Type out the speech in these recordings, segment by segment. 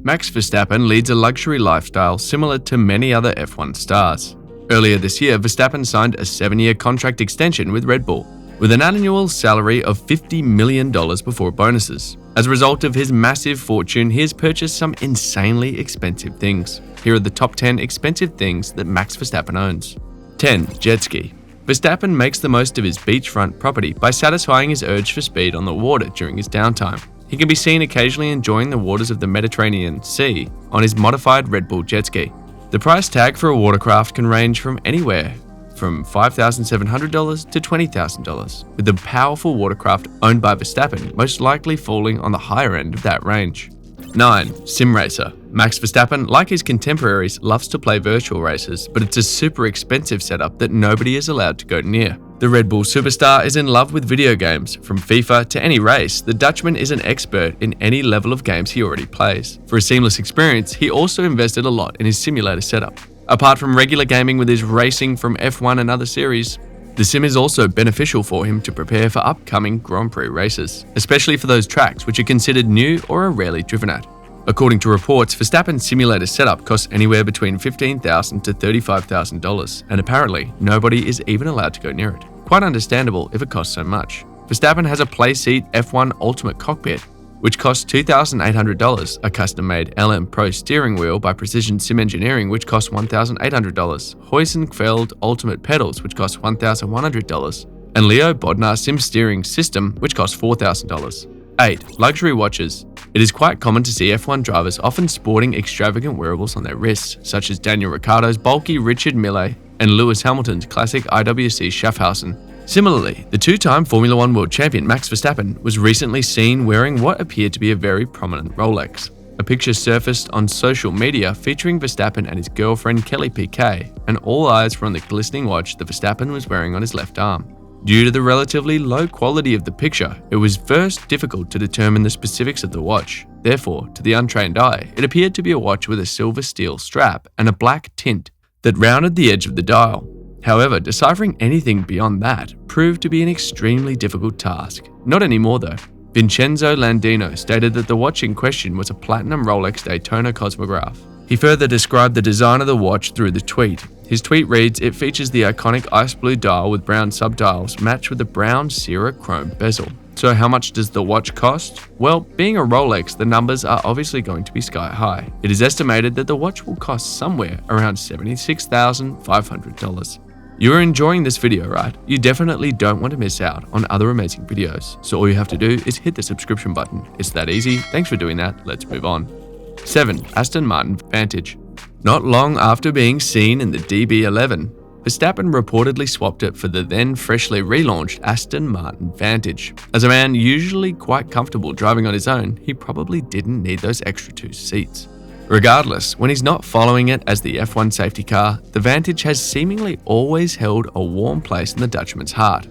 Max Verstappen leads a luxury lifestyle similar to many other F1 stars. Earlier this year, Verstappen signed a 7-year contract extension with Red Bull, with an annual salary of $50 million before bonuses. As a result of his massive fortune, he has purchased some insanely expensive things. Here are the top 10 expensive things that Max Verstappen owns. 10. Jet ski. Verstappen makes the most of his beachfront property by satisfying his urge for speed on the water during his downtime. He can be seen occasionally enjoying the waters of the Mediterranean Sea on his modified Red Bull jet ski. The price tag for a watercraft can range from anywhere from $5,700 to $20,000, with the powerful watercraft owned by Verstappen most likely falling on the higher end of that range. 9. SimRacer. Max Verstappen, like his contemporaries, loves to play virtual races, but it's a super expensive setup that nobody is allowed to go near. The Red Bull superstar is in love with video games. From FIFA to any race, the Dutchman is an expert in any level of games he already plays. For a seamless experience, he also invested a lot in his simulator setup. Apart from regular gaming with his racing from F1 and other series, the sim is also beneficial for him to prepare for upcoming Grand Prix races, especially for those tracks which are considered new or are rarely driven at. According to reports, Verstappen's simulator setup costs anywhere between $15,000 to $35,000, and apparently nobody is even allowed to go near it. Quite understandable if it costs so much. Verstappen has a Playseat F1 Ultimate Cockpit, which costs $2,800, a custom-made LM Pro steering wheel by Precision Sim Engineering, which costs $1,800, Heusenfeld Ultimate Pedals, which costs $1,100, and Leo Bodnar Sim Steering System, which costs $4,000. 8. Luxury watches. It is quite common to see F1 drivers often sporting extravagant wearables on their wrists, such as Daniel Ricciardo's bulky Richard Mille and Lewis Hamilton's classic IWC Schaffhausen. Similarly, the two-time Formula One world champion Max Verstappen was recently seen wearing what appeared to be a very prominent Rolex. A picture surfaced on social media featuring Verstappen and his girlfriend Kelly Piquet, and all eyes were on the glistening watch that Verstappen was wearing on his left arm. Due to the relatively low quality of the picture, it was first difficult to determine the specifics of the watch. Therefore, to the untrained eye, it appeared to be a watch with a silver steel strap and a black tint that rounded the edge of the dial. However, deciphering anything beyond that proved to be an extremely difficult task. Not anymore though. Vincenzo Landino stated that the watch in question was a platinum Rolex Daytona Cosmograph. He further described the design of the watch through the tweet. His tweet reads, "It features the iconic ice blue dial with brown subdials matched with a brown Sierra chrome bezel. So how much does the watch cost? Well, being a Rolex, the numbers are obviously going to be sky high. It is estimated that the watch will cost somewhere around $76,500. You are enjoying this video, right? You definitely don't want to miss out on other amazing videos. So all you have to do is hit the subscription button. It's that easy. Thanks for doing that. Let's move on. 7. Aston Martin Vantage. Not long after being seen in the DB11, Verstappen reportedly swapped it for the then freshly relaunched Aston Martin Vantage. As a man usually quite comfortable driving on his own, he probably didn't need those extra 2 seats. Regardless, when he's not following it as the F1 safety car, the Vantage has seemingly always held a warm place in the Dutchman's heart.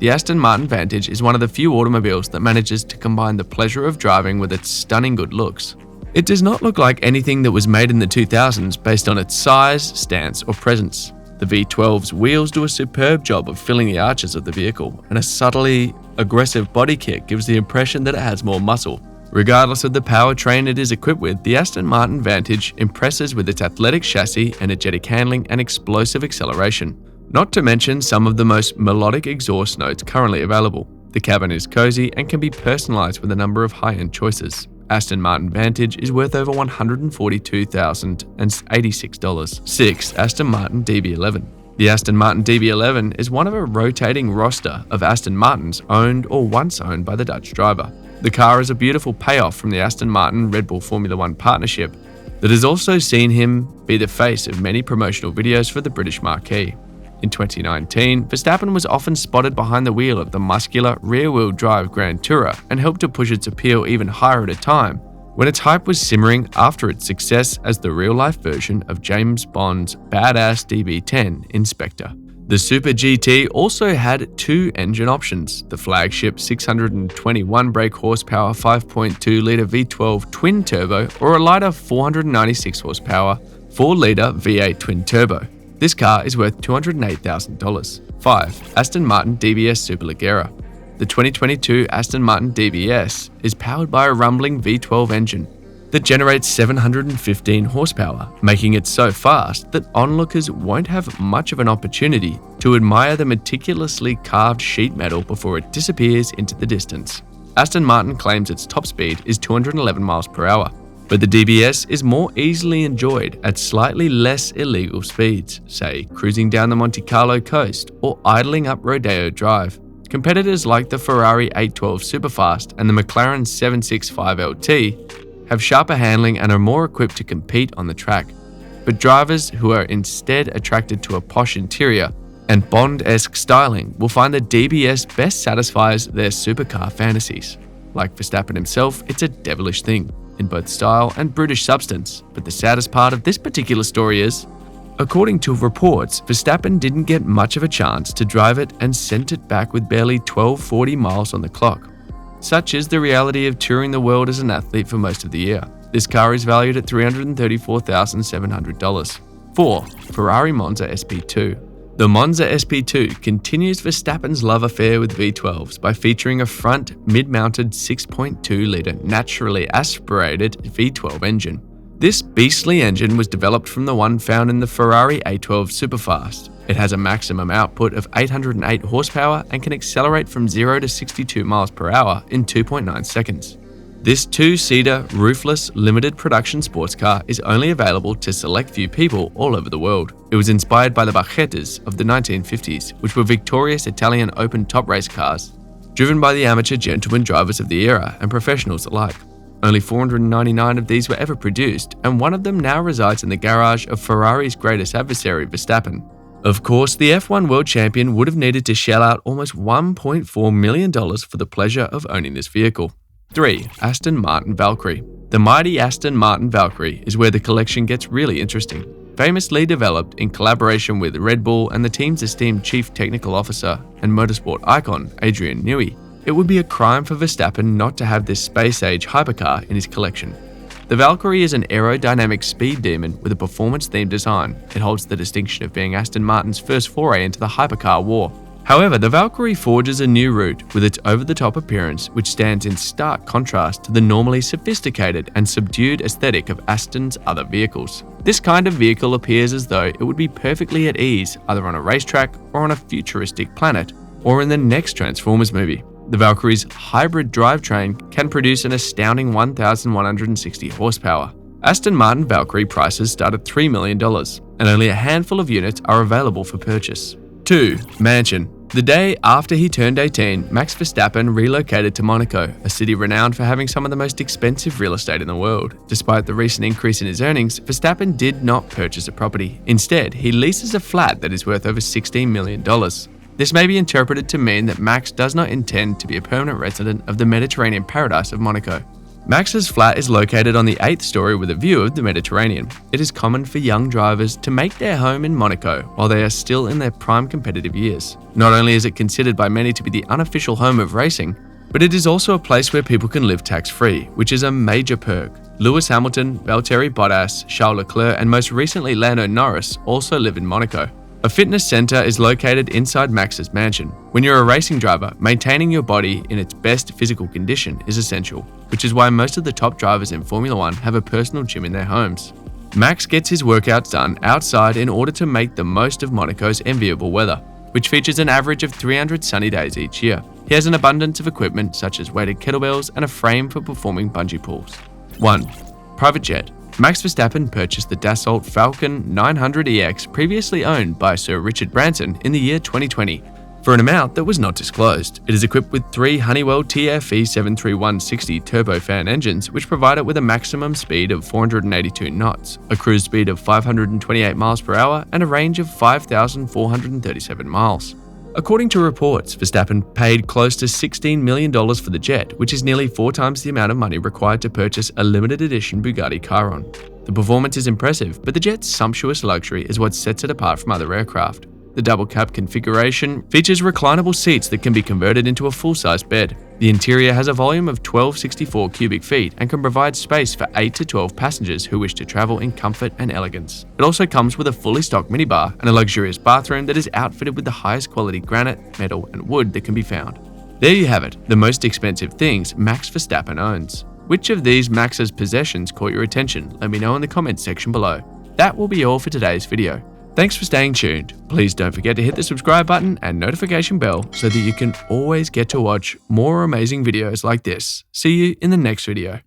The Aston Martin Vantage is one of the few automobiles that manages to combine the pleasure of driving with its stunning good looks. It does not look like anything that was made in the 2000s based on its size, stance, or presence. The V12's wheels do a superb job of filling the arches of the vehicle, and a subtly aggressive body kit gives the impression that it has more muscle. Regardless of the powertrain it is equipped with, the Aston Martin Vantage impresses with its athletic chassis, energetic handling, and explosive acceleration. Not to mention some of the most melodic exhaust notes currently available. The cabin is cozy and can be personalized with a number of high-end choices. Aston Martin Vantage is worth over $142,086. 6. Aston Martin DB11. The Aston Martin DB11 is one of a rotating roster of Aston Martins owned or once owned by the Dutch driver. The car is a beautiful payoff from the Aston Martin Red Bull Formula One partnership that has also seen him be the face of many promotional videos for the British marquee. In 2019, Verstappen was often spotted behind the wheel of the muscular rear-wheel drive Grand Tourer and helped to push its appeal even higher at a time when its hype was simmering after its success as the real-life version of James Bond's badass DB10 Inspector. The Super GT also had 2 engine options, the flagship 621 brake horsepower 5.2-litre V12 twin-turbo or a lighter 496 horsepower 4-litre V8 twin-turbo. This car is worth $208,000. 5. Aston Martin DBS Superleggera. The 2022 Aston Martin DBS is powered by a rumbling V12 engine. that generates 715 horsepower, making it so fast that onlookers won't have much of an opportunity to admire the meticulously carved sheet metal before it disappears into the distance. Aston Martin claims its top speed is 211 miles per hour, but the DBS is more easily enjoyed at slightly less illegal speeds, say cruising down the Monte Carlo coast or idling up Rodeo Drive. Competitors like the Ferrari 812 Superfast and the McLaren 765 LT have sharper handling and are more equipped to compete on the track. But drivers who are instead attracted to a posh interior and Bond-esque styling will find the DBS best satisfies their supercar fantasies. Like Verstappen himself, it's a devilish thing, in both style and brutish substance. But the saddest part of this particular story is, according to reports, Verstappen didn't get much of a chance to drive it and sent it back with barely 1240 miles on the clock. Such is the reality of touring the world as an athlete for most of the year. This car is valued at $334,700. 4. Ferrari Monza SP2. The Monza SP2 continues Verstappen's love affair with V12s by featuring a front, mid-mounted 6.2-litre naturally aspirated V12 engine. This beastly engine was developed from the one found in the Ferrari 812 Superfast. It has a maximum output of 808 horsepower and can accelerate from 0 to 62 miles per hour in 2.9 seconds. This two-seater, roofless, limited production sports car is only available to select few people all over the world. It was inspired by the Barchettas of the 1950s, which were victorious Italian open-top race cars, driven by the amateur gentleman drivers of the era and professionals alike. Only 499 of these were ever produced, and one of them now resides in the garage of Ferrari's greatest adversary, Verstappen. Of course, the F1 world champion would have needed to shell out almost $1.4 million for the pleasure of owning this vehicle. 3. Aston Martin Valkyrie. The mighty Aston Martin Valkyrie is where the collection gets really interesting. Famously developed in collaboration with Red Bull and the team's esteemed chief technical officer and motorsport icon, Adrian Newey, it would be a crime for Verstappen not to have this space-age hypercar in his collection. The Valkyrie is an aerodynamic speed demon with a performance-themed design. It holds the distinction of being Aston Martin's first foray into the hypercar war. However, the Valkyrie forges a new route with its over-the-top appearance, which stands in stark contrast to the normally sophisticated and subdued aesthetic of Aston's other vehicles. This kind of vehicle appears as though it would be perfectly at ease either on a racetrack or on a futuristic planet, or in the next Transformers movie. The Valkyrie's hybrid drivetrain can produce an astounding 1,160 horsepower. Aston Martin Valkyrie prices start at $3 million, and only a handful of units are available for purchase. 2. Mansion. The day after he turned 18, Max Verstappen relocated to Monaco, a city renowned for having some of the most expensive real estate in the world. Despite the recent increase in his earnings, Verstappen did not purchase a property. Instead, he leases a flat that is worth over $16 million. This may be interpreted to mean that Max does not intend to be a permanent resident of the Mediterranean paradise of Monaco. Max's flat is located on the 8th story with a view of the Mediterranean. It is common for young drivers to make their home in Monaco while they are still in their prime competitive years. Not only is it considered by many to be the unofficial home of racing, but it is also a place where people can live tax-free, which is a major perk. Lewis Hamilton, Valtteri Bottas, Charles Leclerc, and most recently Lando Norris also live in Monaco. A fitness center is located inside Max's mansion. When you're a racing driver, maintaining your body in its best physical condition is essential, which is why most of the top drivers in Formula 1 have a personal gym in their homes. Max gets his workouts done outside in order to make the most of Monaco's enviable weather, which features an average of 300 sunny days each year. He has an abundance of equipment such as weighted kettlebells and a frame for performing bungee pulls. 1. Private jet. Max Verstappen purchased the Dassault Falcon 900EX previously owned by Sir Richard Branson in the year 2020 for an amount that was not disclosed. It is equipped with 3 Honeywell TFE 73160 turbofan engines which provide it with a maximum speed of 482 knots, a cruise speed of 528 miles per hour and a range of 5,437 miles. According to reports, Verstappen paid close to $16 million for the jet, which is nearly 4 times the amount of money required to purchase a limited edition Bugatti Chiron. The performance is impressive, but the jet's sumptuous luxury is what sets it apart from other aircraft. The double-cab configuration features reclinable seats that can be converted into a full-size bed. The interior has a volume of 1,264 cubic feet and can provide space for 8 to 12 passengers who wish to travel in comfort and elegance. It also comes with a fully stocked minibar and a luxurious bathroom that is outfitted with the highest quality granite, metal, and wood that can be found. There you have it, the most expensive things Max Verstappen owns. Which of these Max's possessions caught your attention? Let me know in the comments section below. That will be all for today's video. Thanks for staying tuned. Please don't forget to hit the subscribe button and notification bell so that you can always get to watch more amazing videos like this. See you in the next video.